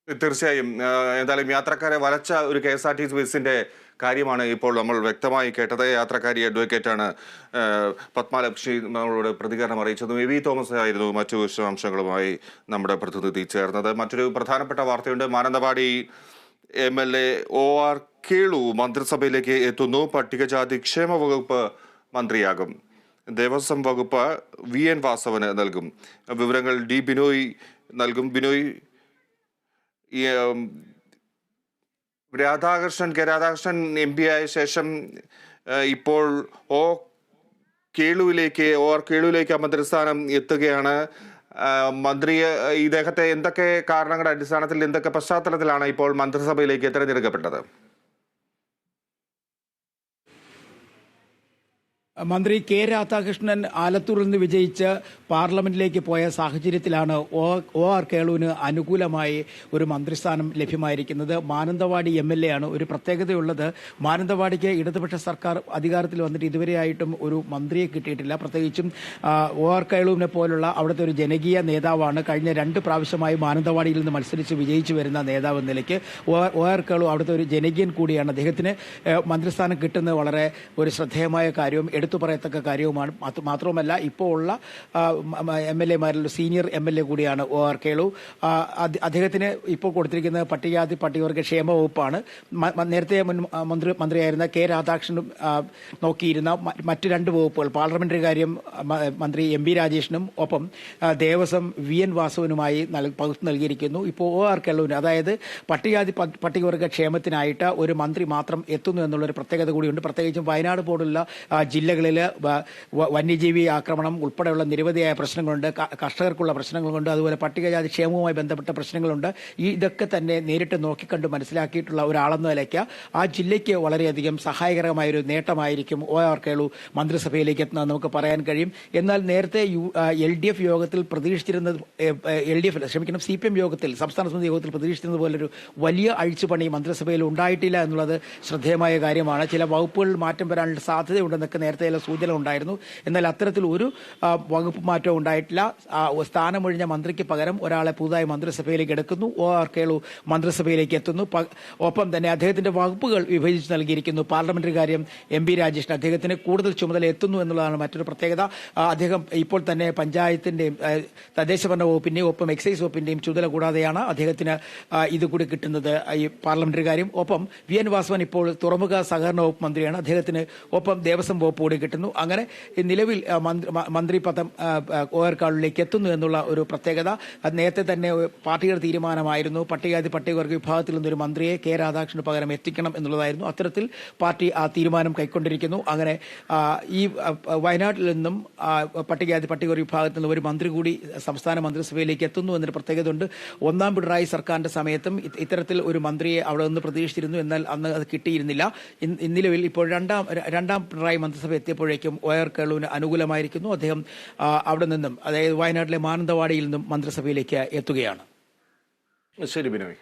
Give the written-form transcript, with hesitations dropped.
തീർച്ചയായും എന്തായാലും യാത്രക്കാരെ വലച്ച ഒരു KSRTC ബസിന്റെ കാര്യമാണ് ഇപ്പോൾ നമ്മൾ വ്യക്തമായി കേട്ടത്. യാത്രക്കാരി അഡ്വക്കേറ്റാണ് പത്മാലക്ഷ്മി നമ്മളോട് പ്രതികരണം അറിയിച്ചത്. എ വി തോമസ് ആയിരുന്നു മറ്റു വിശദാംശങ്ങളുമായി നമ്മുടെ പ്രതിനിധി ചേർന്നത്. മറ്റൊരു പ്രധാനപ്പെട്ട വാർത്തയുണ്ട്. മാനന്തവാടി MLA OR കേളു മന്ത്രിസഭയിലേക്ക് എത്തുന്നു. പട്ടികജാതി ക്ഷേമ വകുപ്പ് മന്ത്രിയാകും. ദേവസ്വം വകുപ്പ് VN വാസവന് നൽകും. വിവരങ്ങൾ D ബിനോയ് നൽകും. ബിനോയ്, രാധാകൃഷ്ണൻ MP ആയ ശേഷം ഇപ്പോൾ OR കേളുവിലേക്ക് മന്ത്രിസ്ഥാനം എത്തുകയാണ്. മന്ത്രി ഇദ്ദേഹത്തെ എന്തൊക്കെ കാരണങ്ങളുടെ അടിസ്ഥാനത്തിൽ, എന്തൊക്കെ പശ്ചാത്തലത്തിലാണ് ഇപ്പോൾ മന്ത്രിസഭയിലേക്ക് തിരഞ്ഞെടുക്കപ്പെട്ടത്? മന്ത്രി കെ രാധാകൃഷ്ണൻ ആലത്തൂരിൽ നിന്ന് വിജയിച്ച് പാർലമെന്റിലേക്ക് പോയ സാഹചര്യത്തിലാണ് OR കേളുവിന് അനുകൂലമായി ഒരു മന്ത്രിസ്ഥാനം ലഭ്യമായിരിക്കുന്നത്. മാനന്തവാടി MLA ആണ്. ഒരു പ്രത്യേകതയുള്ളത്, മാനന്തവാടിക്ക് ഇടതുപക്ഷ സർക്കാർ അധികാരത്തിൽ വന്നിട്ട് ഇതുവരെയായിട്ടും ഒരു മന്ത്രിയെ കിട്ടിയിട്ടില്ല. പ്രത്യേകിച്ചും OR കേളുവിനെ പോലുള്ള അവിടുത്തെ ഒരു ജനകീയ നേതാവാണ്. കഴിഞ്ഞ 2 പ്രാവശ്യമായി മാനന്തവാടിയിൽ നിന്ന് മത്സരിച്ച് വിജയിച്ചു വരുന്ന നേതാവ് എന്ന നിലയ്ക്ക് OR കേളു അവിടുത്തെ ഒരു ജനകീയൻ കൂടിയാണ്. അദ്ദേഹത്തിന് മന്ത്രിസ്ഥാനം കിട്ടുന്നത് വളരെ ഒരു ശ്രദ്ധേയമായ കാര്യവും എടുത്തു പറയത്തക്ക കാര്യവുമാണ്. മാത്രവുമല്ല, ഇപ്പോൾ ഉള്ള MLA മാരിൽ സീനിയർ MLA കൂടിയാണ് OR കേളു. അദ്ദേഹത്തിന് ഇപ്പോൾ കൊടുത്തിരിക്കുന്നത് പട്ടികജാതി പട്ടികവർഗ ക്ഷേമ വകുപ്പാണ്. നേരത്തെ മന്ത്രിയായിരുന്ന കെ രാധാകൃഷ്ണനും നോക്കിയിരുന്ന മറ്റു 2 വകുപ്പുകൾ, പാർലമെന്ററി കാര്യം മന്ത്രി MB രാജേഷിനും ഒപ്പം ദേവസ്വം VN വാസവനുമായി പകുത്തു നൽകിയിരിക്കുന്നു. ഇപ്പോൾ OR കേളുവിന്, അതായത് പട്ടികജാതി പട്ടികവർഗ ക്ഷേമത്തിനായിട്ട് ഒരു മന്ത്രി മാത്രം എത്തുന്നു എന്നുള്ളൊരു പ്രത്യേകത കൂടിയുണ്ട്. പ്രത്യേകിച്ചും വയനാട് പോലുള്ള ജില്ലകളിൽ വന്യജീവി ആക്രമണം ഉൾപ്പെടെയുള്ള നിരവധിയായ പ്രശ്നങ്ങളുണ്ട്. കർഷകർക്കുള്ള പ്രശ്നങ്ങളുണ്ട്. അതുപോലെ പട്ടികജാതി ക്ഷേമവുമായി ബന്ധപ്പെട്ട പ്രശ്നങ്ങളുണ്ട്. ഇതൊക്കെ തന്നെ നേരിട്ട് നോക്കിക്കണ്ട് മനസ്സിലാക്കിയിട്ടുള്ള ഒരാളെന്ന നിലയ്ക്ക് ആ ജില്ലയ്ക്ക് വളരെയധികം സഹായകരമായൊരു നേട്ടമായിരിക്കും OR കേളു മന്ത്രിസഭയിലേക്ക് എത്തുന്നത് നമുക്ക് പറയാൻ കഴിയും. എന്നാൽ നേരത്തെ LDF യോഗത്തിൽ പ്രതീക്ഷിച്ചിരുന്നത്, CPM യോഗത്തിൽ, സംസ്ഥാന സമിതി യോഗത്തിൽ പ്രതീക്ഷിച്ചിരുന്നത് പോലൊരു വലിയ അഴിച്ചുപണി മന്ത്രിസഭയിൽ ഉണ്ടായിട്ടില്ല എന്നുള്ളത് ശ്രദ്ധേയമായ കാര്യമാണ്. ചില വകുപ്പുകളിൽ മാറ്റം വരാനുള്ള സാധ്യതയുണ്ടെന്നൊക്കെ നേരത്തെ സൂചന ഉണ്ടായിരുന്നു. എന്നാൽ അത്തരത്തിൽ ഒരു വകുപ്പ് മാറ്റവും ഉണ്ടായിട്ടില്ല. സ്ഥാനമൊഴിഞ്ഞ മന്ത്രിക്ക് പകരം ഒരാളെ പുതുതായി മന്ത്രിസഭയിലേക്ക് എടുക്കുന്നു. OR കേളു മന്ത്രിസഭയിലേക്ക് എത്തുന്നു. ഒപ്പം തന്നെ അദ്ദേഹത്തിന്റെ വകുപ്പുകൾ വിഭജിച്ച് നൽകിയിരിക്കുന്നു. പാർലമെന്ററി കാര്യം MB രാജേഷിന് അദ്ദേഹത്തിന് കൂടുതൽ ചുമതല എത്തുന്നു എന്നുള്ളതാണ് മറ്റൊരു പ്രത്യേകത. അദ്ദേഹം ഇപ്പോൾ തന്നെ പഞ്ചായത്തിന്റെയും തദ്ദേശഭരണ വകുപ്പിന്റെയും ഒപ്പം എക്സൈസ് വകുപ്പിന്റെയും ചുമതല കൂടാതെയാണ് അദ്ദേഹത്തിന് ഇതുകൂടി കിട്ടുന്നത്, ഈ പാർലമെന്ററി കാര്യം. ഒപ്പം VN വാസവൻ ഇപ്പോൾ തുറമുഖ സഹകരണ വകുപ്പ് മന്ത്രിയാണ്. അദ്ദേഹത്തിന് ഒപ്പം ദേവസ്വം വകുപ്പ് കൂടി കിട്ടുന്നു. അങ്ങനെ നിലവിൽ മന്ത്രി പദം OR കേളുവിലേക്ക് എത്തുന്നു എന്നുള്ള ഒരു പ്രത്യേകത. അത് നേരത്തെ തന്നെ പാർട്ടിയുടെ തീരുമാനമായിരുന്നു. പട്ടികജാതി പട്ടികവർഗ വിഭാഗത്തിൽ നിന്നൊരു മന്ത്രിയെ കെ രാധാകൃഷ്ണന് പകരം എത്തിക്കണം എന്നുള്ളതായിരുന്നു. അത്തരത്തിൽ പാർട്ടി ആ തീരുമാനം കൈക്കൊണ്ടിരിക്കുന്നു. അങ്ങനെ ഈ വയനാട്ടിൽ നിന്നും പട്ടികജാതി പട്ടികവർഗ വിഭാഗത്തിൽ നിന്ന് ഒരു മന്ത്രി കൂടി സംസ്ഥാന മന്ത്രിസഭയിലേക്ക് എത്തുന്നു എന്നൊരു പ്രത്യേകതയുണ്ട്. 1ാം പിണറായി സർക്കാരിന്റെ സമയത്തും ഇത്തരത്തിൽ ഒരു മന്ത്രിയെ അവിടെ നിന്ന് പ്രതീക്ഷിച്ചിരുന്നു. എന്നാൽ അന്ന് അത് കിട്ടിയിരുന്നില്ല. നിലവിൽ ഇപ്പോൾ രണ്ടാം പിണറായി മന്ത്രിസഭ എത്തിയപ്പോഴേക്കും OR കേളുവിന് അനുകൂലമായിരിക്കുന്നു. അദ്ദേഹം അവിടെ നിന്നും, അതായത് വയനാട്ടിലെ മാനന്തവാടിയിൽ നിന്നും മന്ത്രിസഭയിലേക്ക് എത്തുകയാണ്. ശരി ബിനോയ്.